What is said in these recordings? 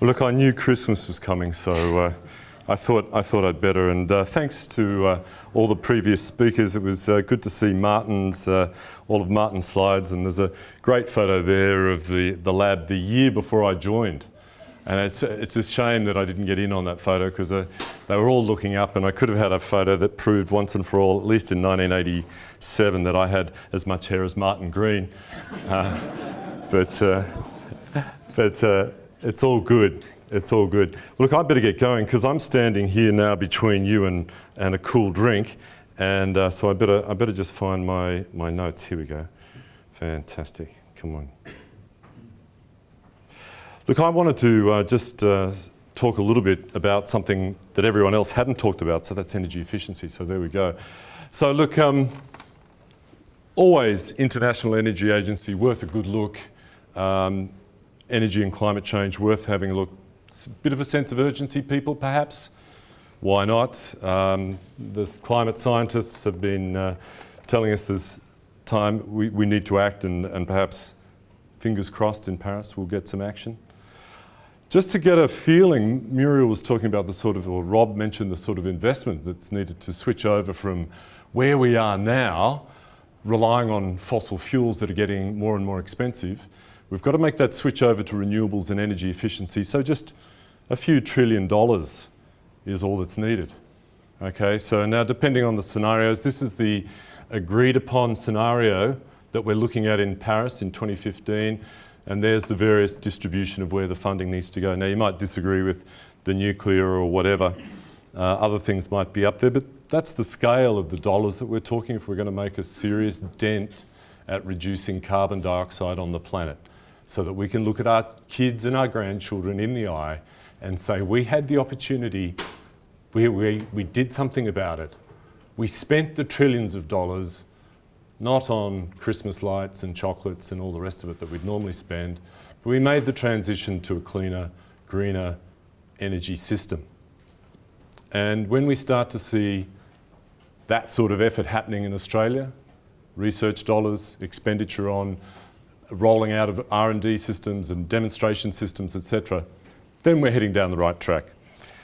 Well, look, I knew Christmas was coming, so I thought I'd better. And thanks to all the previous speakers. It was good to see Martin's, all of Martin's slides, and there's a great photo there of the lab the year before I joined. And it's a shame that I didn't get in on that photo because they were all looking up, and I could have had a photo that proved once and for all, at least in 1987, that I had as much hair as Martin Green. But it's all good. It's all good. Look, I better get going because I'm standing here now between you and a cool drink, and so I better just find my notes. Here we go. Fantastic. Come on. Look, I wanted to just talk a little bit about something that everyone else hadn't talked about, so that's energy efficiency. So there we go. So look, always International Energy Agency, worth a good look. Energy and climate change, worth having a look. It's a bit of a sense of urgency, people, perhaps. Why not? The climate scientists have been telling us this time we need to act, and perhaps, fingers crossed, in Paris we'll get some action. Just to get a feeling, Muriel was talking about the sort of, or Rob mentioned the sort of investment that's needed to switch over from where we are now, relying on fossil fuels that are getting more and more expensive. We've got to make that switch over to renewables and energy efficiency. So just a few $1 trillion is all that's needed. Okay, so now depending on the scenarios, this is the agreed upon scenario that we're looking at in Paris in 2015. And there's the various distribution of where the funding needs to go. Now, you might disagree with the nuclear or whatever. Other things might be up there, but that's the scale of the dollars that we're talking if we're going to make a serious dent at reducing carbon dioxide on the planet, so that we can look at our kids and our grandchildren in the eye and say, we had the opportunity, we did something about it. We spent the trillions of dollars, not on Christmas lights and chocolates and all the rest of it that we'd normally spend, but we made the transition to a cleaner, greener energy system. And when we start to see that sort of effort happening in Australia, research dollars, expenditure on rolling out of R&D systems and demonstration systems, etc., then we're heading down the right track.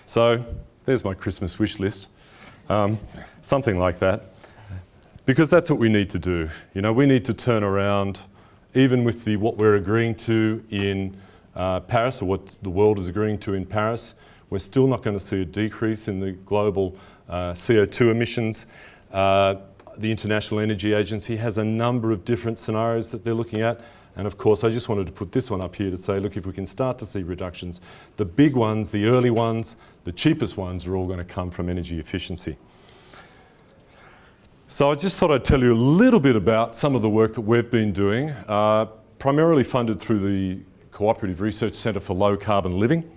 So there's my Christmas wish list, something like that. Because that's what we need to do. You know, we need to turn around, even with what we're agreeing to in Paris, or what the world is agreeing to in Paris, we're still not going to see a decrease in the global CO2 emissions. The International Energy Agency has a number of different scenarios that they're looking at. And of course, I just wanted to put this one up here to say, look, if we can start to see reductions, the big ones, the early ones, the cheapest ones are all going to come from energy efficiency. So I just thought I'd tell you a little bit about some of the work that we've been doing, primarily funded through the Cooperative Research Centre for Low Carbon Living.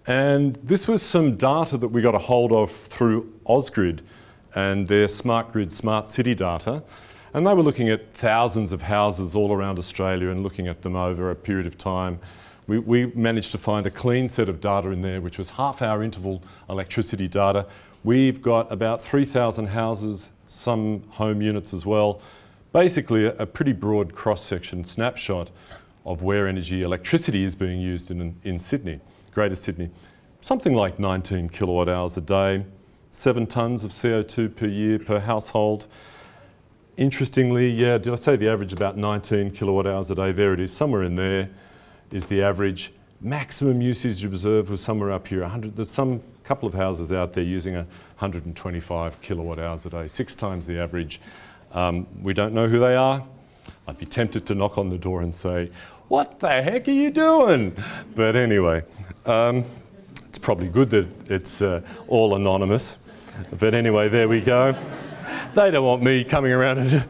And this was some data that we got a hold of through Ausgrid and their Smart Grid, Smart City data. And they were looking at thousands of houses all around Australia and looking at them over a period of time. We managed to find a clean set of data in there, which was half-hour interval electricity data. We've got about 3,000 houses, some home units as well. Basically a pretty broad cross-section snapshot of where electricity is being used in Sydney, Greater Sydney. Something like 19 kilowatt hours a day, 7 tonnes of CO2 per year per household. Interestingly, yeah, did I say the average about 19 kilowatt hours a day? There it is, somewhere in there is the average. Maximum usage observed was somewhere up here, 100. There's some couple of houses out there using 125 kilowatt hours a day, 6 times the average. We don't know who they are. I'd be tempted to knock on the door and say, what the heck are you doing? But anyway, it's probably good that it's all anonymous. But anyway, there we go. They don't want me coming around and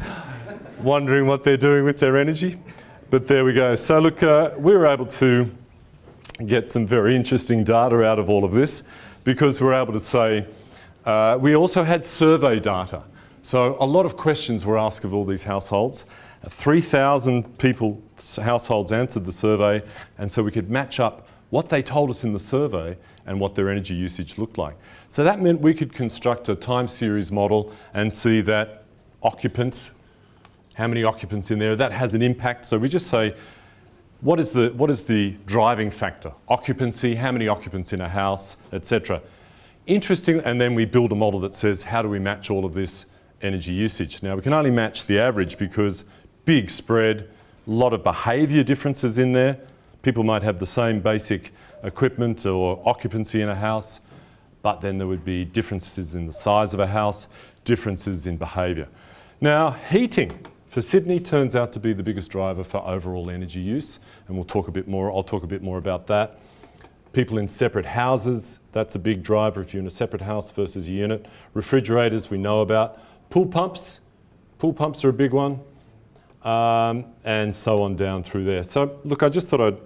wondering what they're doing with their energy. But there we go. So look, we were able to get some very interesting data out of all of this, because we're able to say, we also had survey data. So a lot of questions were asked of all these households. 3,000 households answered the survey, and so we could match up what they told us in the survey and what their energy usage looked like. So that meant we could construct a time series model and see that occupants, how many occupants in there, that has an impact. So we just say, what is the driving factor? Occupancy, how many occupants in a house, etc. Interesting, and then we build a model that says, how do we match all of this energy usage? Now, we can only match the average because big spread, a lot of behaviour differences in there. People might have the same basic equipment or occupancy in a house, but then there would be differences in the size of a house, differences in behaviour. Now, heating for Sydney turns out to be the biggest driver for overall energy use, and I'll talk a bit more about that. People in separate houses, that's a big driver if you're in a separate house versus a unit. Refrigerators we know about. Pool pumps are a big one, and so on down through there. So look, I just thought I'd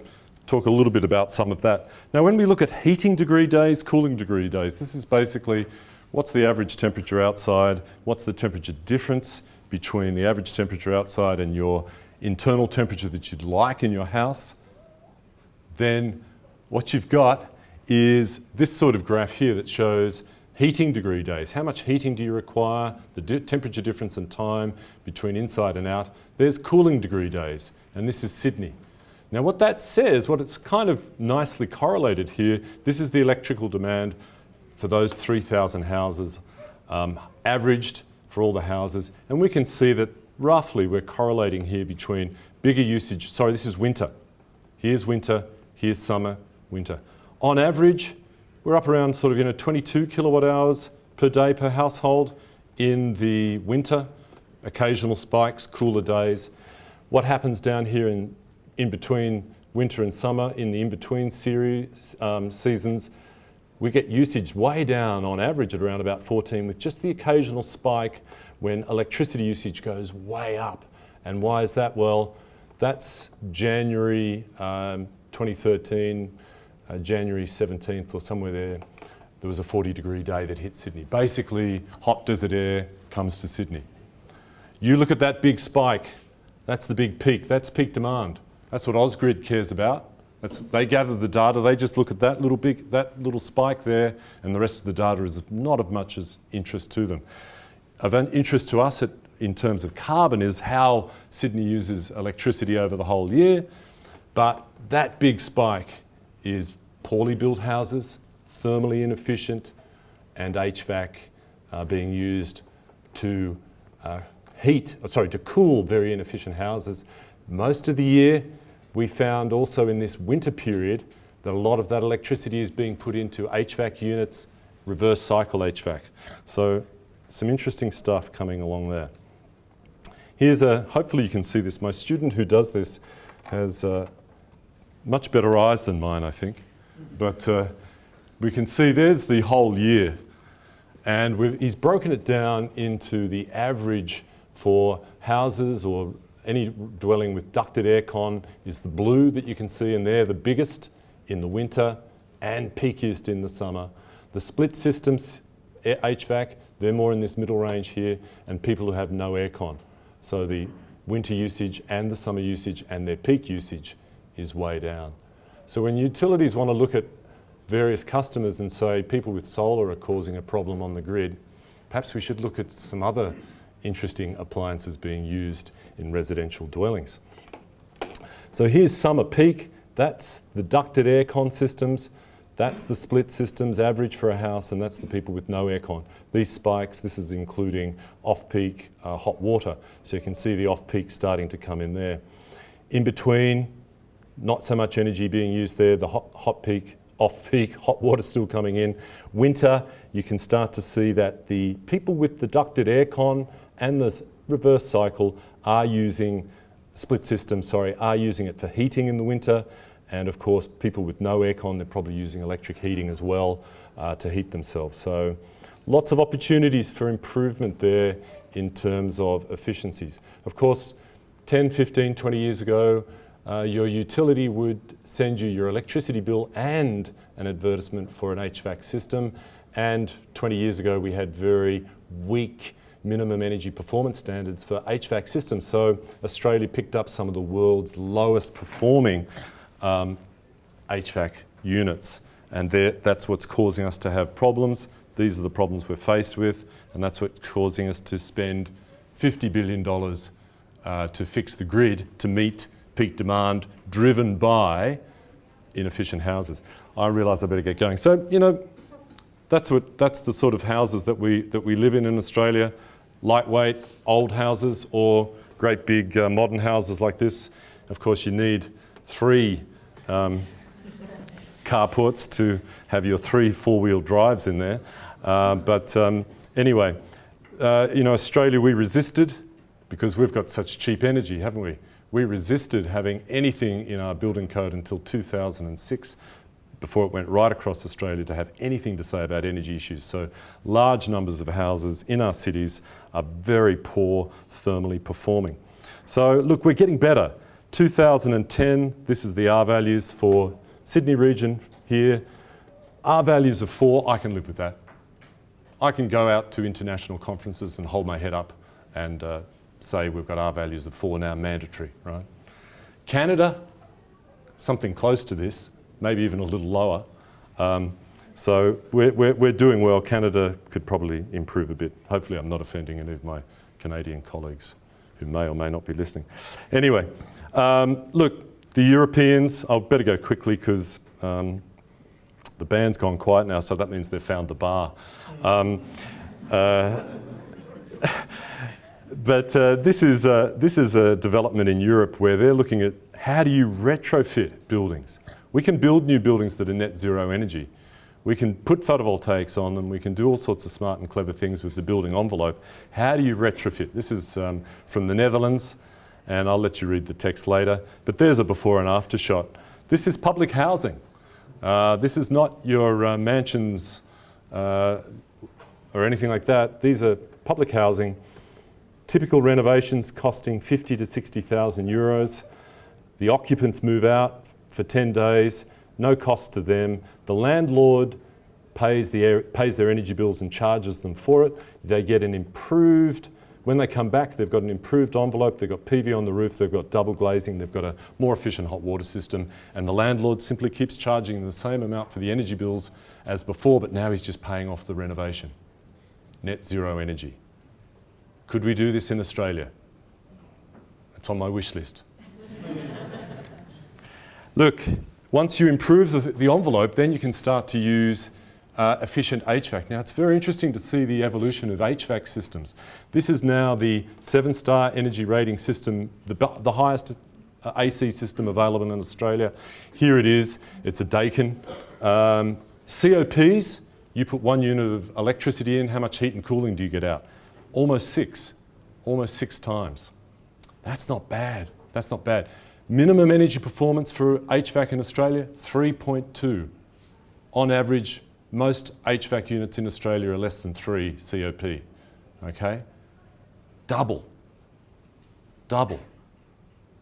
talk a little bit about some of that. Now when we look at heating degree days, cooling degree days, this is basically what's the average temperature outside, what's the temperature difference between the average temperature outside and your internal temperature that you'd like in your house. Then what you've got is this sort of graph here that shows heating degree days. How much heating do you require? The temperature difference in time between inside and out. There's cooling degree days, and this is Sydney. Now what that says, what it's kind of nicely correlated here, this is the electrical demand for those 3,000 houses, averaged for all the houses, and we can see that roughly we're correlating here between bigger usage. Sorry, this is winter. Here's winter, here's summer, winter. On average, we're up around sort of 22 kilowatt hours per day per household in the winter, occasional spikes, cooler days. What happens down here in between winter and summer, in the in-between seasons, we get usage way down on average at around about 14 with just the occasional spike when electricity usage goes way up. And why is that? Well, that's January 2013, January 17th or somewhere there was a 40-degree day that hit Sydney. Basically, hot desert air comes to Sydney. You look at that big spike, that's the big peak, that's peak demand. That's what Ausgrid cares about. They gather the data, they just look at that little spike there, and the rest of the data is not of much as interest to them. Of interest to us in terms of carbon is how Sydney uses electricity over the whole year, but that big spike is poorly built houses, thermally inefficient, and HVAC being used to cool very inefficient houses. Most of the year, we found also in this winter period that a lot of that electricity is being put into HVAC units, reverse cycle HVAC. So some interesting stuff coming along there. Here's hopefully you can see this. My student who does this has much better eyes than mine, I think. But we can see there's the whole year. And he's broken it down into the average for houses or any dwelling with ducted aircon is the blue that you can see, and they're the biggest in the winter and peakiest in the summer. The split systems, HVAC, they're more in this middle range here, and people who have no aircon. So the winter usage and the summer usage and their peak usage is way down. So when utilities want to look at various customers and say people with solar are causing a problem on the grid, perhaps we should look at some other interesting appliances being used in residential dwellings. So here's summer peak. That's the ducted aircon systems. That's the split systems average for a house, and that's the people with no aircon. These spikes, this is including off-peak hot water. So you can see the off-peak starting to come in there. In between, not so much energy being used there. The hot peak, off-peak, hot water still coming in. Winter, you can start to see that the people with the ducted aircon and the reverse cycle are using, are using it for heating in the winter. And of course, people with no aircon, they're probably using electric heating as well to heat themselves. So lots of opportunities for improvement there in terms of efficiencies. Of course, 10, 15, 20 years ago, your utility would send you your electricity bill and an advertisement for an HVAC system. And 20 years ago, we had very weak minimum energy performance standards for HVAC systems. So Australia picked up some of the world's lowest performing HVAC units. And that's what's causing us to have problems. These are the problems we're faced with. And that's what's causing us to spend $50 billion to fix the grid to meet peak demand driven by inefficient houses. I realise I better get going. So, you know, that's the sort of houses that we live in Australia. Lightweight, old houses, or great big modern houses like this. Of course, you need 3 carports to have your 3 4-wheel drives in there. Anyway, you know, Australia, we resisted because we've got such cheap energy, haven't we? We resisted having anything in our building code until 2006, before it went right across Australia to have anything to say about energy issues. So large numbers of houses in our cities are very poor thermally performing. So look, we're getting better. 2010, this is the R values for Sydney region here. R values of 4, I can live with that. I can go out to international conferences and hold my head up and say we've got R values of 4 now, mandatory, right? Canada, something close to this, maybe even a little lower. So we're doing well. Canada could probably improve a bit. Hopefully I'm not offending any of my Canadian colleagues who may or may not be listening. Anyway, look, the Europeans, I'll better go quickly because the band's gone quiet now, so that means they've found the bar. But this is a development in Europe where they're looking at how do you retrofit buildings. We can build new buildings that are net zero energy. We can put photovoltaics on them. We can do all sorts of smart and clever things with the building envelope. How do you retrofit? This is from the Netherlands, and I'll let you read the text later. But there's a before and after shot. This is public housing. This is not your mansions or anything like that. These are public housing. Typical renovations costing 50 to 60,000 euros. The occupants move out for 10 days, no cost to them. The landlord pays their energy bills and charges them for it. They get an improved, when they come back, they've got an improved envelope, they've got PV on the roof, they've got double glazing, they've got a more efficient hot water system, and the landlord simply keeps charging them the same amount for the energy bills as before, but now he's just paying off the renovation. Net zero energy. Could we do this in Australia? It's on my wish list. Look, once you improve the envelope, then you can start to use efficient HVAC. Now, it's very interesting to see the evolution of HVAC systems. This is now the 7-star energy rating system, the highest AC system available in Australia. Here it is. It's a Dakin. COPs, you put 1 unit of electricity in, how much heat and cooling do you get out? Almost 6 times. That's not bad. That's not bad. Minimum energy performance for HVAC in Australia, 3.2. On average, most HVAC units in Australia are less than 3 COP, okay? Double.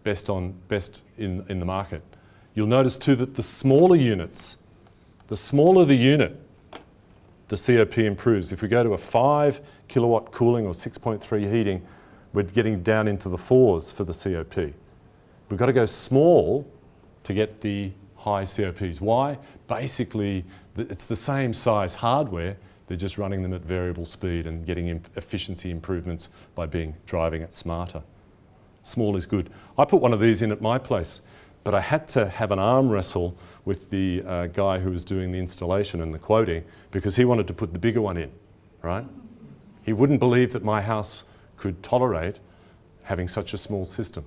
Best in the market. You'll notice too that the smaller units, the smaller the unit, the COP improves. If we go to a 5 kilowatt cooling or 6.3 heating, we're getting down into the 4s for the COP. We've got to go small to get the high COPs. Why? Basically, it's the same size hardware, they're just running them at variable speed and getting efficiency improvements by driving it smarter. Small is good. I put one of these in at my place, but I had to have an arm wrestle with the guy who was doing the installation and the quoting because he wanted to put the bigger one in, right? He wouldn't believe that my house could tolerate having such a small system.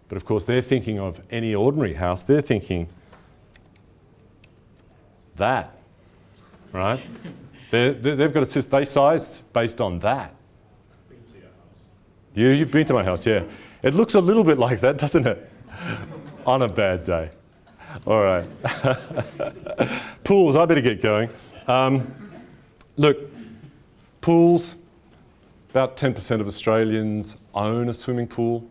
But of course, they're thinking of any ordinary house, they're thinking that, right? They've got a system, they sized based on that. I've been to your house. You've been to my house, yeah. It looks a little bit like that, doesn't it? On a bad day. All right. Pools, I better get going. Look, pools, about 10% of Australians own a swimming pool.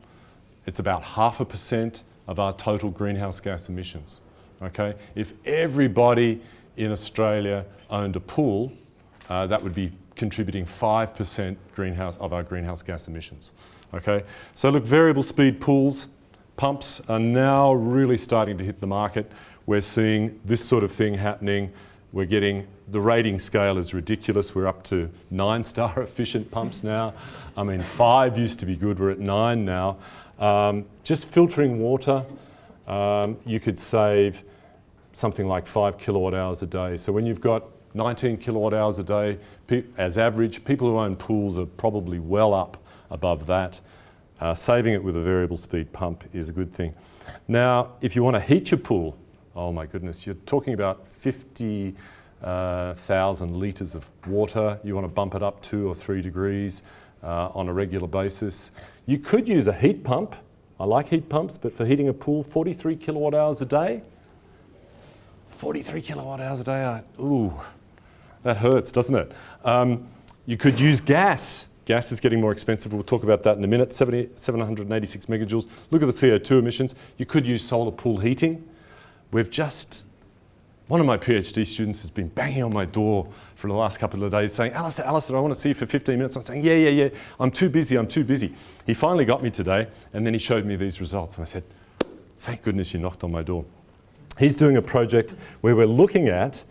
It's about 0.5% of our total greenhouse gas emissions, okay? If everybody in Australia owned a pool, that would be contributing 5% of our greenhouse gas emissions, okay? So look, variable speed pools, pumps are now really starting to hit the market. We're seeing this sort of thing happening. We're getting, the rating scale is ridiculous. We're up to 9-star efficient pumps now. I mean, 5 used to be good, we're at 9 now. Just filtering water, you could save something like 5 kilowatt hours a day. So when you've got 19 kilowatt hours a day as average, people who own pools are probably well up above that. Saving it with a variable speed pump is a good thing. Now, if you want to heat your pool, oh my goodness, you're talking about 50,000 litres of water. You want to bump it up 2 or 3 degrees on a regular basis. You could use a heat pump. I like heat pumps, but for heating a pool, 43 kilowatt hours a day. 43 kilowatt hours a day, ooh, that hurts, doesn't it? You could use gas. Gas is getting more expensive. We'll talk about that in a minute. 786 megajoules. Look at the CO2 emissions. You could use solar pool heating. One of my PhD students has been banging on my door for the last couple of days saying, Alistair, I want to see you for 15 minutes. I'm saying, yeah. I'm too busy. He finally got me today, and then he showed me these results. And I said, thank goodness you knocked on my door. He's doing a project where we're looking at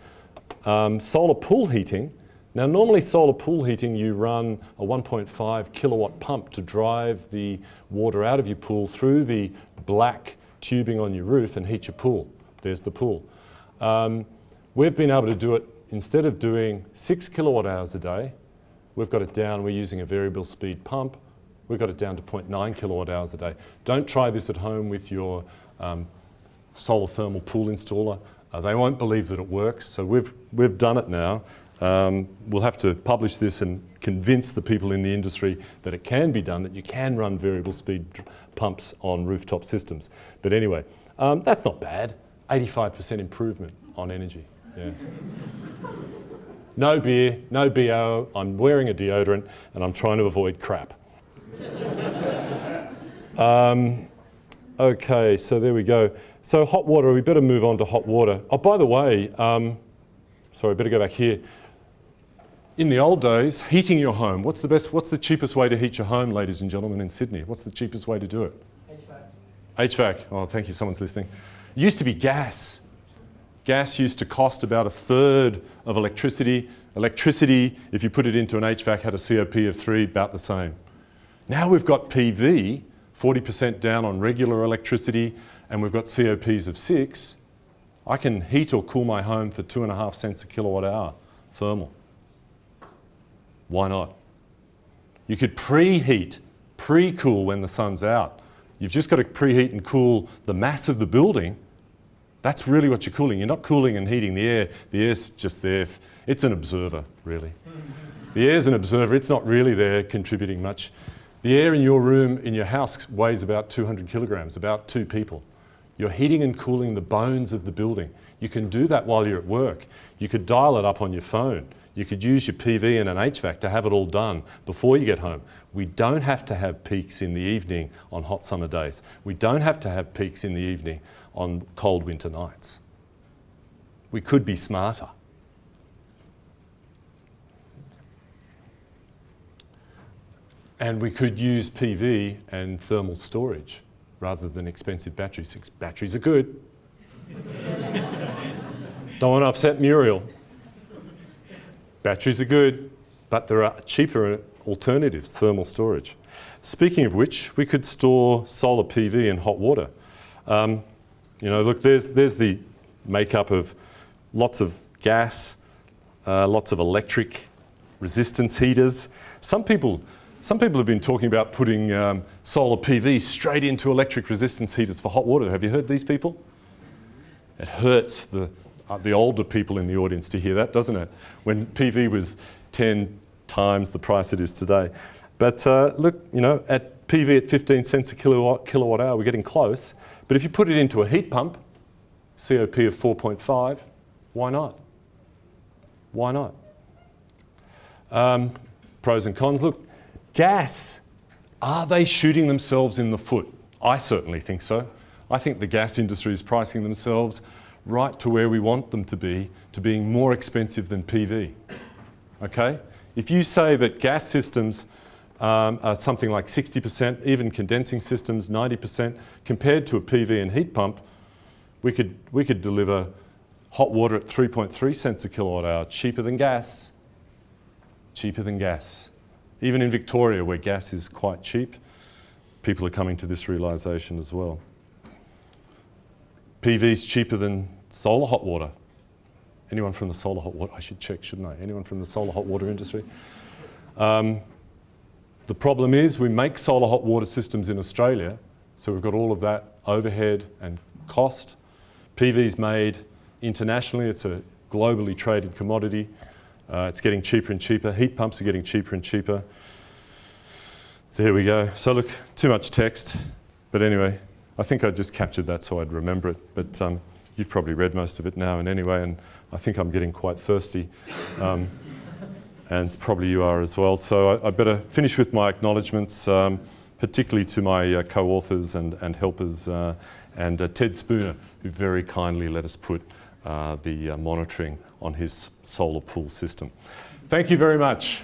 solar pool heating. Now, normally solar pool heating, you run a 1.5 kilowatt pump to drive the water out of your pool through the black tubing on your roof and heat your pool. There's the pool. We've been able to do it, instead of doing 6 kilowatt hours a day, we've got it down, we're using a variable speed pump, we've got it down to 0.9 kilowatt hours a day. Don't try this at home with your solar thermal pool installer. They won't believe that it works, so we've done it now. We'll have to publish this and convince the people in the industry that it can be done, that you can run variable speed pumps on rooftop systems. But anyway, that's not bad. 85% improvement on energy. Yeah. No beer, no BO, I'm wearing a deodorant and I'm trying to avoid crap. Okay, so there we go. So hot water, we better move on to hot water. Oh, by the way, sorry, I better go back here. In the old days, heating your home, what's the cheapest way to heat your home, ladies and gentlemen, in Sydney? What's the cheapest way to do it? HVAC. Oh, thank you, someone's listening. It used to be gas. Gas used to cost about 1/3 of electricity. Electricity, if you put it into an HVAC, had a COP of 3, about the same. Now we've got PV, 40% down on regular electricity, and we've got COPs of 6. I can heat or cool my home for 2.5 cents a kilowatt hour, thermal. Why not? You could preheat, pre-cool when the sun's out. You've just got to preheat and cool the mass of the building. That's really what you're cooling. You're not cooling and heating the air. The air's just there. It's an observer, really. The air's an observer. It's not really there contributing much. The air in your room, in your house, weighs about 200 kilograms, about 2 people. You're heating and cooling the bones of the building. You can do that while you're at work. You could dial it up on your phone. You could use your PV and an HVAC to have it all done before you get home. We don't have to have peaks in the evening on hot summer days. We don't have to have peaks in the evening on cold winter nights. We could be smarter. And we could use PV and thermal storage rather than expensive batteries. Batteries are good. Don't want to upset Muriel. Batteries are good, but there are cheaper alternatives, thermal storage. Speaking of which, we could store solar PV in hot water. Look, there's the makeup of lots of gas, lots of electric resistance heaters. Some people have been talking about putting solar PV straight into electric resistance heaters for hot water. Have you heard these people? It hurts the older people in the audience to hear that, doesn't it? When PV was 10 times the price it is today. But look, at PV at 15 cents a kilowatt hour, we're getting close. But if you put it into a heat pump, COP of 4.5, why not? Why not? Pros and cons. Look, gas, are they shooting themselves in the foot? I certainly think so. I think the gas industry is pricing themselves right to where we want them to be, to being more expensive than PV. Okay? If you say that gas systems are something like 60%, even condensing systems 90%, compared to a PV and heat pump, we could deliver hot water at 3.3 cents a kilowatt hour, cheaper than gas. Cheaper than gas. Even in Victoria, where gas is quite cheap. people are coming to this realisation as well. PV's cheaper than solar hot water. Anyone from the solar hot water? I should check, shouldn't I? Anyone from the solar hot water industry? The problem is we make solar hot water systems in Australia, so we've got all of that overhead and cost. PV's made internationally. It's a globally traded commodity. It's getting cheaper and cheaper. Heat pumps are getting cheaper and cheaper. There we go. So look, too much text. But anyway, I think I just captured that so I'd remember it. But you've probably read most of it now and anyway, and I think I'm getting quite thirsty. And probably you are as well. So I better finish with my acknowledgements, particularly to my co-authors and helpers, and Ted Spooner, who very kindly let us put the monitoring on his solar pool system. Thank you very much.